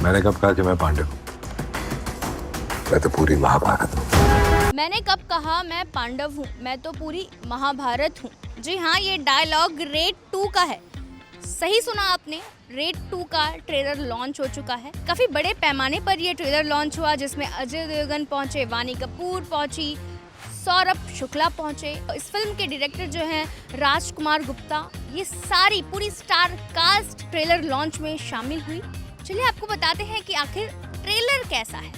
मैंने कब कहा कि मैं पांडव हूँ? मैं तो पूरी महाभारत हूँ। मैंने कब कहा मैं पांडव हूँ, मैं तो पूरी महाभारत हूँ। जी हाँ, ये डायलॉग रेड 2 का है। सही सुना आपने, रेड 2 का ट्रेलर लॉन्च हो चुका है। काफी बड़े पैमाने पर ये ट्रेलर लॉन्च हुआ, जिसमें अजय देवगन पहुंचे, वानी कपूर पहुंची, सौरभ शुक्ला पहुंचे। इस फिल्म के डायरेक्टर जो हैं राजकुमार गुप्ता, ये सारी पूरी स्टार कास्ट ट्रेलर लॉन्च में शामिल हुई। चलिए आपको बताते हैं कि आखिर ट्रेलर कैसा है।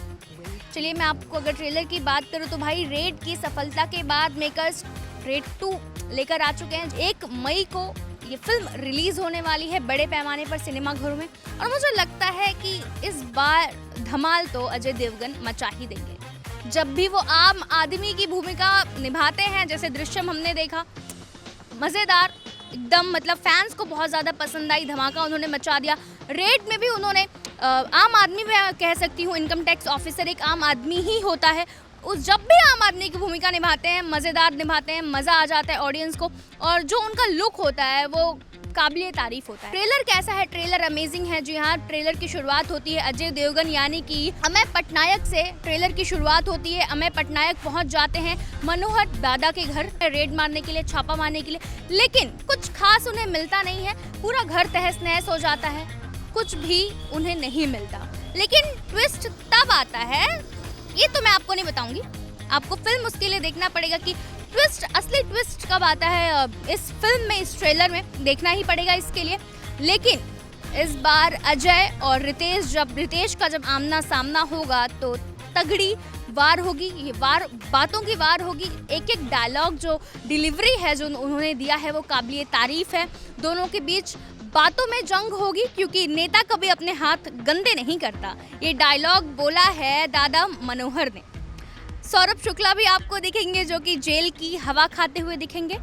चलिए मैं आपको अगर ट्रेलर की बात करूं तो भाई, रेड की सफलता के बाद मेकर्स रेड 2 लेकर आ चुके हैं। 1 मई को ये फिल्म रिलीज होने वाली है बड़े पैमाने पर सिनेमाघरों में, और मुझे लगता है कि इस बार धमाल तो अजय देवगन मचा ही देंगे। जब भी वो आम आदमी की भूमिका निभाते हैं, जैसे दृश्यम हमने देखा, मजेदार एकदम, मतलब फैंस को बहुत ज़्यादा पसंद आई, धमाका उन्होंने मचा दिया। रेड में भी उन्होंने आम आदमी, मैं कह सकती हूँ इनकम टैक्स ऑफिसर एक आम आदमी ही होता है, उस जब भी आम आदमी की भूमिका निभाते हैं, मज़ेदार निभाते हैं, मज़ा आ जाता है ऑडियंस को, और जो उनका लुक होता है वो काबिले तारीफ होता है। ट्रेलर कैसा है? ट्रेलर अमेजिंग है। जी हाँ, ट्रेलर की शुरुआत होती है अजय देवगन यानी कि अमेय पटनायक से। ट्रेलर की शुरुआत होती है, अमेय पटनायक पहुंच जाते हैं मनोहर दादा के घर रेड मारने के लिए, छापा मारने के लिए, लेकिन कुछ खास उन्हें मिलता नहीं है। पूरा घर तहस नहस हो जाता है, कुछ भी उन्हें नहीं मिलता। लेकिन ट्विस्ट तब आता है, ये तो मैं आपको नहीं बताऊंगी, आपको फिल्म उसके लिए देखना पड़ेगा कि असली ट्विस्ट कब आता है। इस फिल्म में, इस ट्रेलर में देखना ही पड़ेगा इसके लिए। लेकिन इस बार अजय और रितेश का जब आमना सामना होगा तो तगड़ी वार होगी। ये वार, बातों की वार होगी। एक एक डायलॉग जो डिलीवरी है जो उन्होंने दिया है वो काबिले तारीफ है। दोनों के बीच बातों में जंग होगी, क्योंकि नेता कभी अपने हाथ गंदे नहीं करता। ये डायलॉग बोला है दादा मनोहर ने। सौरभ शुक्ला भी आपको दिखेंगे, जो कि जेल की हवा खाते हुए दिखेंगे।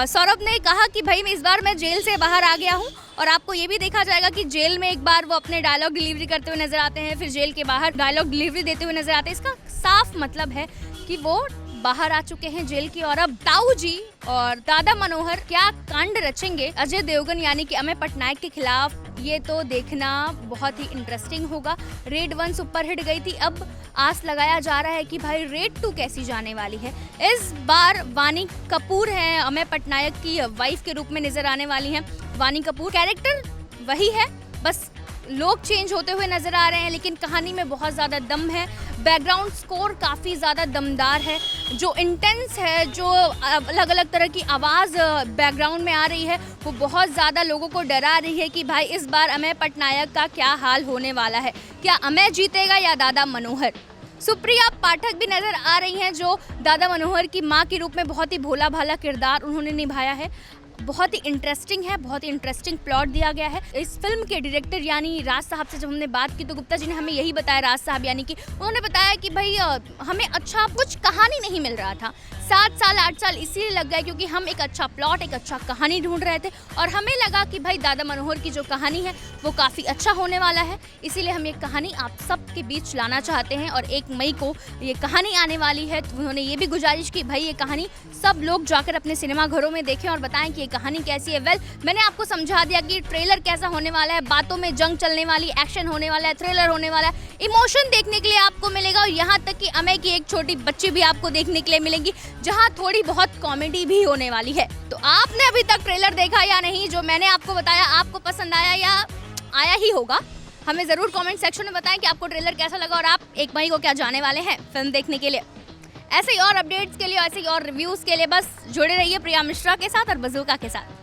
सौरभ ने कहा कि भाई मैं इस बार जेल से बाहर आ गया हूं, और आपको ये भी देखा जाएगा कि जेल में एक बार वो अपने डायलॉग डिलीवरी करते हुए नजर आते हैं, फिर जेल के बाहर डायलॉग डिलीवरी देते हुए नजर आते हैं। इसका साफ मतलब है कि वो बाहर आ चुके हैं जेल की। और अब ताऊ जी और दादा मनोहर क्या कांड रचेंगे अजय देवगन यानी कि अमेय पटनायक के खिलाफ, ये तो देखना बहुत ही इंटरेस्टिंग होगा। रेड 1 सुपरहिट गई थी, अब आस लगाया जा रहा है कि भाई रेड 2 कैसी जाने वाली है। इस बार वानी कपूर हैं, अमेय पटनायक की वाइफ के रूप में नजर आने वाली हैं। वानी कपूर कैरेक्टर वही है, बस लोग चेंज होते हुए नजर आ रहे हैं, लेकिन कहानी में बहुत ज़्यादा दम है। बैकग्राउंड स्कोर काफ़ी ज़्यादा दमदार है, जो इंटेंस है, जो अलग अलग तरह की आवाज़ बैकग्राउंड में आ रही है, वो बहुत ज़्यादा लोगों को डरा रही है कि भाई इस बार अमेय पटनायक का क्या हाल होने वाला है। क्या अमेय जीतेगा या दादा मनोहर? सुप्रिया पाठक भी नजर आ रही हैं, जो दादा मनोहर की माँ के रूप में बहुत ही भोला भाला किरदार उन्होंने निभाया है। बहुत ही इंटरेस्टिंग है, बहुत ही इंटरेस्टिंग प्लॉट दिया गया है। इस फिल्म के डायरेक्टर यानी राज साहब से जब हमने बात की तो गुप्ता जी ने हमें यही बताया, राज साहब यानी कि उन्होंने बताया कि भाई हमें अच्छा कुछ कहानी नहीं मिल रहा था। 7 साल 8 साल इसीलिए लग गए क्योंकि हम एक अच्छा प्लॉट, एक अच्छा कहानी ढूंढ रहे थे, और हमें लगा कि भाई दादा मनोहर की जो कहानी है वो काफ़ी अच्छा होने वाला है, इसीलिए हम ये कहानी आप सबके बीच लाना चाहते हैं। और 1 मई को ये कहानी आने वाली है, तो उन्होंने ये भी गुजारिश की भाई ये कहानी सब लोग जाकर अपने सिनेमा घरों में देखें और बताएं कि ये कहानी कैसी है। वेल, मैंने आपको समझा दिया कि ट्रेलर कैसा होने वाला है। बातों में जंग चलने वाली, एक्शन होने वाला है, थ्रिलर होने वाला है, इमोशन देखने के लिए आपको मिलेगा, और यहाँ तक कि अमेय की एक छोटी बच्ची भी आपको देखने के लिए मिलेंगी, जहाँ थोड़ी बहुत कॉमेडी भी होने वाली है। तो आपने अभी तक ट्रेलर देखा या नहीं? जो मैंने आपको बताया आपको पसंद आया या आया ही होगा? हमें जरूर कमेंट सेक्शन में बताएं कि आपको ट्रेलर कैसा लगा, और आप 1 मई को क्या जाने वाले हैं फिल्म देखने के लिए। ऐसे ही और अपडेट्स के लिए, ऐसे ही और रिव्यूज के लिए बस जुड़े रहिए प्रिया मिश्रा के साथ और बजूका के साथ।